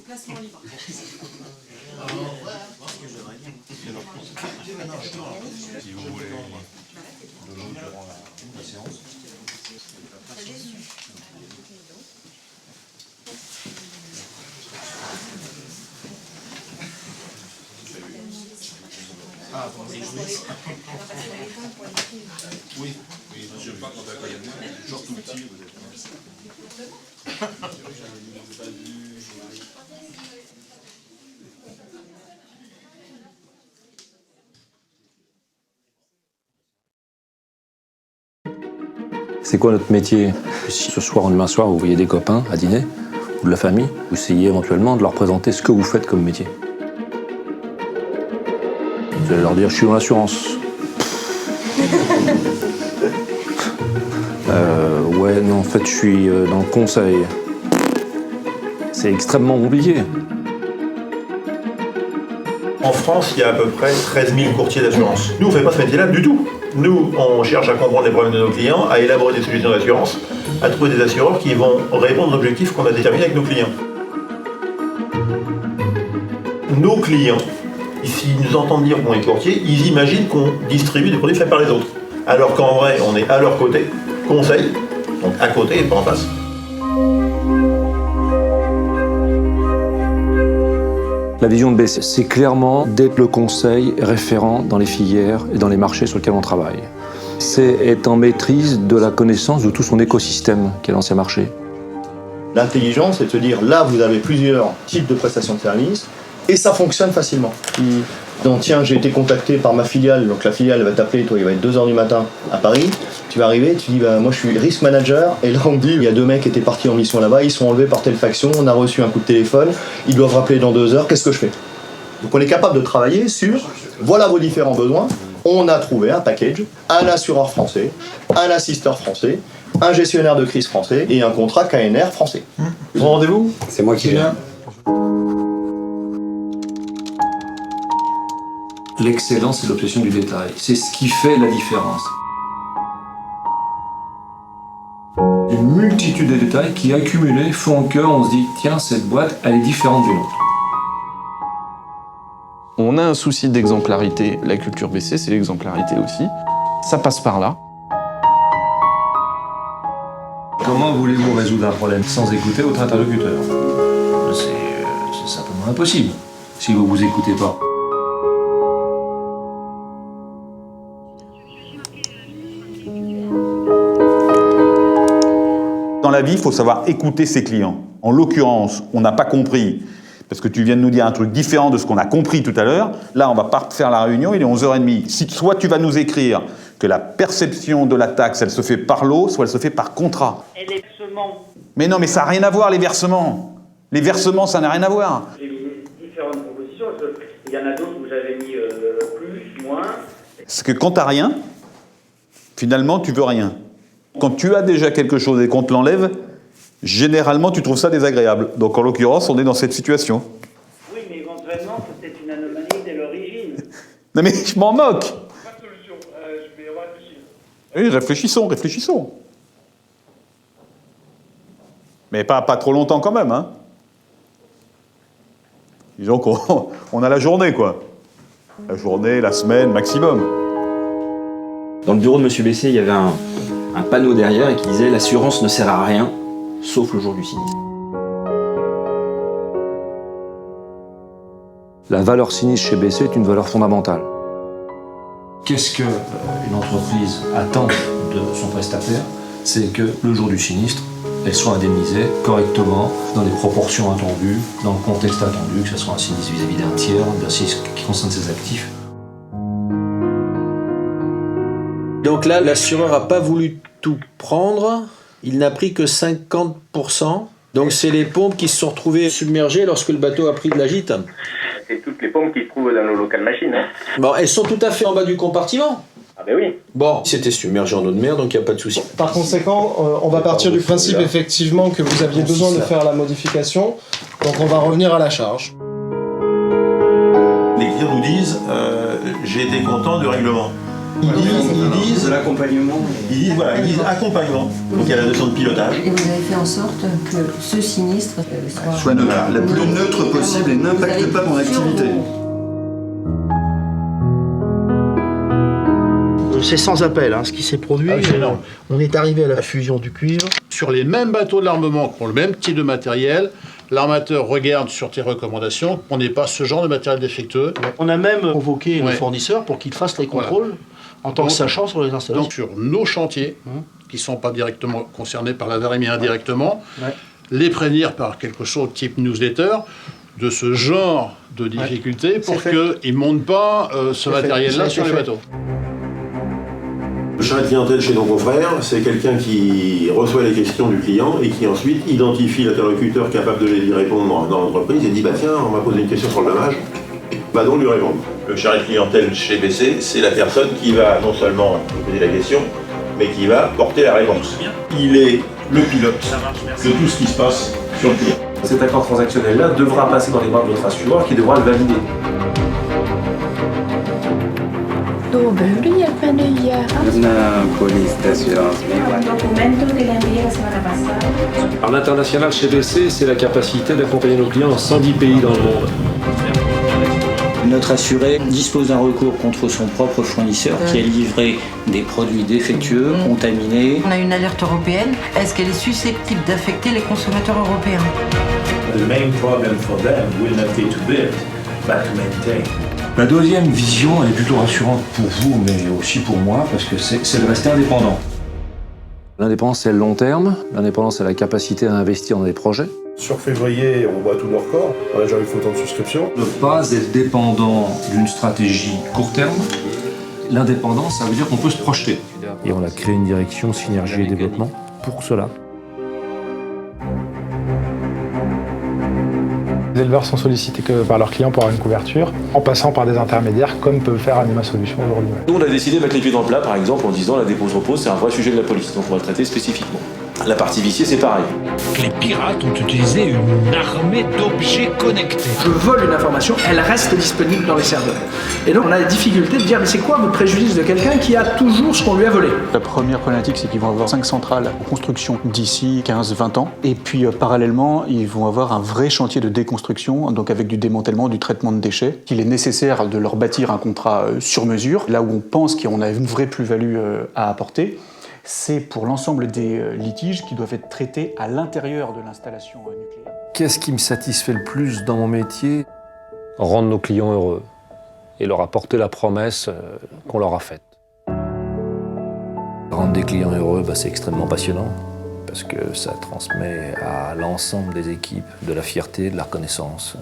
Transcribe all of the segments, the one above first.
placement libre. Si vous voulez de l'eau durant la séance. Ah, pour les jouets. Oui, je ne sais pas quand t'as quand même toujours tout petit, vous êtes. C'est quoi notre métier? Si ce soir ou demain soir vous voyez des copains à dîner, ou de la famille, vous essayez éventuellement de leur présenter ce que vous faites comme métier. Vous allez leur dire, je suis dans l'assurance. Ouais, non, en fait, je suis dans le conseil. C'est extrêmement compliqué. En France, il y a à peu près 13 000 courtiers d'assurance. Nous, on ne fait pas ce métier-là du tout. Nous, on cherche à comprendre les problèmes de nos clients, à élaborer des solutions d'assurance, à trouver des assureurs qui vont répondre aux objectifs qu'on a déterminés avec nos clients. Nos clients, s'ils nous entendent dire qu'on est courtier, ils imaginent qu'on distribue des produits faits par les autres. Alors qu'en vrai, on est à leur côté, conseil, donc à côté et pas en face. La vision de BC, c'est clairement d'être le conseil référent dans les filières et dans les marchés sur lesquels on travaille. C'est être en maîtrise de la connaissance de tout son écosystème qui est dans ces marchés. L'intelligence, c'est de se dire, là, vous avez plusieurs types de prestations de services, et ça fonctionne facilement. Donc, tiens, j'ai été contacté par ma filiale, donc la filiale va t'appeler, toi, il va être 2h du matin à Paris, tu vas arriver, tu dis, bah, moi, je suis risk manager, et là, on me dit, il y a 2 mecs qui étaient partis en mission là-bas, ils sont enlevés par telle faction, on a reçu un coup de téléphone, ils doivent rappeler dans 2 heures, qu'est-ce que je fais? Donc, on est capable de travailler sur, voilà vos différents besoins, on a trouvé un package, un assureur français, un assisteur français, un gestionnaire de crise français et un contrat KNR français. Bon rendez-vous? C'est moi qui viens. L'excellence et l'obsession du détail, c'est ce qui fait la différence. Une multitude de détails qui, accumulés, font qu'on se dit « Tiens, cette boîte, elle est différente d'une autre ». On a un souci d'exemplarité. La culture BC, c'est l'exemplarité aussi. Ça passe par là. Comment voulez-vous résoudre un problème sans écouter votre interlocuteur? C'est simplement impossible, si vous vous écoutez pas. Dans la vie, il faut savoir écouter ses clients. En l'occurrence, on n'a pas compris, parce que tu viens de nous dire un truc différent de ce qu'on a compris tout à l'heure. Là, on va pas faire la réunion, il est 11h30. Si soit tu vas nous écrire que la perception de la taxe, elle se fait par lot, soit elle se fait par contrat. Et les versements? Mais non, mais ça n'a rien à voir, les versements. Les versements, ça n'a rien à voir. J'ai mis différentes propositions, parce qu'il y en a d'autres où j'avais mis plus, moins. Parce que quand tu n'as rien, finalement, tu veux rien. Quand tu as déjà quelque chose et qu'on te l'enlève, généralement, tu trouves ça désagréable. Donc, en l'occurrence, on est dans cette situation. Oui, mais éventuellement, c'est peut-être une anomalie dès l'origine. Non, mais je m'en moque. Pas de solution, je vais réfléchir. Oui, réfléchissons. Mais pas trop longtemps quand même, hein. Disons qu'on a la journée, quoi. La journée, la semaine, maximum. Dans le bureau de Monsieur Bessé, il y avait un panneau derrière et qui disait « L'assurance ne sert à rien, sauf le jour du sinistre ». La valeur sinistre chez BC est une valeur fondamentale. Qu'est-ce qu'une entreprise attend de son prestataire? C'est que le jour du sinistre, elle soit indemnisée correctement, dans des proportions attendues, dans le contexte attendu, que ce soit un sinistre vis-à-vis d'un tiers, d'un sinistre qui concerne ses actifs. Donc là, l'assureur n'a pas voulu tout prendre, il n'a pris que 50%. Donc c'est les pompes qui se sont retrouvées submergées lorsque le bateau a pris de la gîte. C'est toutes les pompes qui se trouvent dans nos locales machines. Hein. Bon, elles sont tout à fait en bas du compartiment. Ah ben oui. Bon, c'était submergé en eau de mer, donc il n'y a pas de souci. Par conséquent, on va partir du principe effectivement que vous aviez besoin de faire la modification, donc on va revenir à la charge. Les clients nous disent j'ai été content du règlement. Ils disent de l'accompagnement. Ils disent accompagnement. Donc il y a la notion de pilotage. Et vous avez fait en sorte que ce sinistre soit neutre, la plus neutre possible et n'impacte pas mon activité. C'est sans appel, ce qui s'est produit. On est arrivé à la fusion du cuivre. Sur les mêmes bateaux de l'armement qui ont le même type de matériel, l'armateur regarde sur tes recommandations qu'on n'ait pas ce genre de matériel défectueux. On a même convoqué le fournisseur pour qu'il fasse les contrôles en tant que sachant sur les installations. Donc sur nos chantiers, qui ne sont pas directement concernés par l'avarie mais indirectement, les prévenir par quelque chose de type newsletter de ce genre de difficultés pour qu'ils ne montent pas ce matériel-là sur les bateaux. Le chargé de clientèle chez nos confrères, c'est quelqu'un qui reçoit les questions du client et qui ensuite identifie l'interlocuteur capable de lui répondre dans l'entreprise et dit tiens, on m'a posé une question sur le dommage, va donc lui répondre. Le chargé de clientèle chez BC, c'est la personne qui va non seulement poser la question, mais qui va porter la réponse. Il est le pilote de tout ce qui se passe sur le client. Cet accord transactionnel-là devra passer dans les bras de votre assureur qui devra le valider. Då behöver du hjälp med nya. À l'international chez BC, c'est la capacité d'accompagner nos clients dans 110 pays dans le monde. Notre assuré dispose d'un recours contre son propre fournisseur qui a livré des produits défectueux, contaminés. On a une alerte européenne. Est-ce qu'elle est susceptible d'affecter les consommateurs européens? The main problem for them will not be to build, but to maintain. La deuxième vision, elle est plutôt rassurante pour vous, mais aussi pour moi, parce que c'est de rester indépendant. L'indépendance, c'est le long terme. L'indépendance, c'est la capacité à investir dans des projets. Sur février, on bat tous nos records. On a déjà eu autant de souscriptions. Ne pas être dépendant d'une stratégie court terme. L'indépendance, ça veut dire qu'on peut se projeter. Et on a créé une direction synergie et développement pour cela. Les éleveurs sont sollicités que par leurs clients pour avoir une couverture, en passant par des intermédiaires comme peut faire Anima Solutions aujourd'hui. Nous, on a décidé de mettre les pieds dans le plat, par exemple, en disant la dépose-repose, c'est un vrai sujet de la police, donc on va le traiter spécifiquement. La partie viciée, c'est pareil. Les pirates ont utilisé une armée d'objets connectés. Je vole une information, elle reste disponible dans les serveurs. Et donc on a la difficulté de dire mais c'est quoi le préjudice de quelqu'un qui a toujours ce qu'on lui a volé? La première problématique, c'est qu'ils vont avoir 5 centrales en construction d'ici 15-20 ans. Et puis parallèlement, ils vont avoir un vrai chantier de déconstruction, donc avec du démantèlement, du traitement de déchets, qu'il est nécessaire de leur bâtir un contrat sur mesure, là où on pense qu'on a une vraie plus-value à apporter. C'est pour l'ensemble des litiges qui doivent être traités à l'intérieur de l'installation nucléaire. Qu'est-ce qui me satisfait le plus dans mon métier? Rendre nos clients heureux et leur apporter la promesse qu'on leur a faite. Rendre des clients heureux, c'est extrêmement passionnant parce que ça transmet à l'ensemble des équipes de la fierté, de la reconnaissance,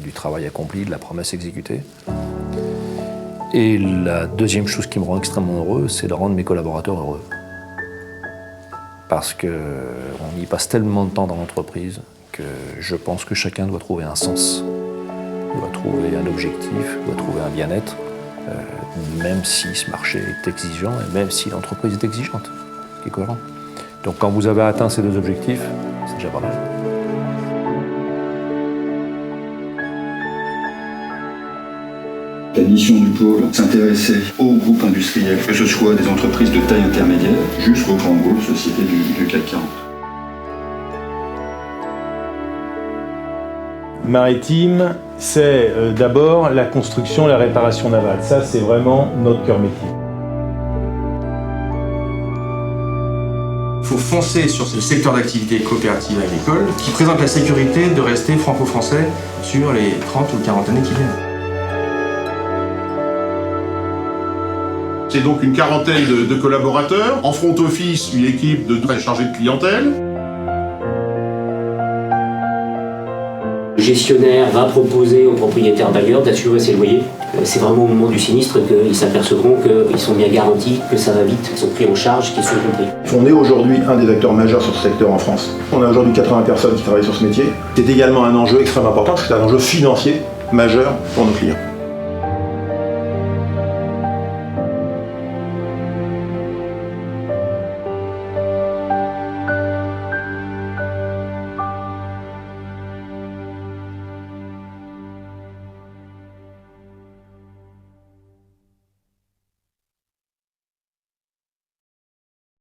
du travail accompli, de la promesse exécutée. Et la deuxième chose qui me rend extrêmement heureux, c'est de rendre mes collaborateurs heureux. Parce qu'on y passe tellement de temps dans l'entreprise que je pense que chacun doit trouver un sens, doit trouver un objectif, doit trouver un bien-être, même si ce marché est exigeant et même si l'entreprise est exigeante, ce qui est cohérent. Donc quand vous avez atteint ces deux objectifs, c'est déjà pas mal. La mission du pôle s'intéressait aux groupes industriels, que ce soit des entreprises de taille intermédiaire jusqu'aux grands groupes, sociétés du CAC 40. Maritime, c'est d'abord la construction, la réparation navale. Ça, c'est vraiment notre cœur métier. Il faut foncer sur ce secteur d'activité coopérative agricole qui présente la sécurité de rester franco-français sur les 30 ou 40 années qui viennent. C'est donc une quarantaine de collaborateurs. En front office, une équipe de 12 chargés de clientèle. Le gestionnaire va proposer aux propriétaires bailleurs d'assurer ses loyers. C'est vraiment au moment du sinistre qu'ils s'apercevront qu'ils sont bien garantis, que ça va vite, qu'ils sont pris en charge, qu'ils sont compris. On est aujourd'hui un des acteurs majeurs sur ce secteur en France. On a aujourd'hui 80 personnes qui travaillent sur ce métier. C'est également un enjeu extrêmement important parce que c'est un enjeu financier majeur pour nos clients.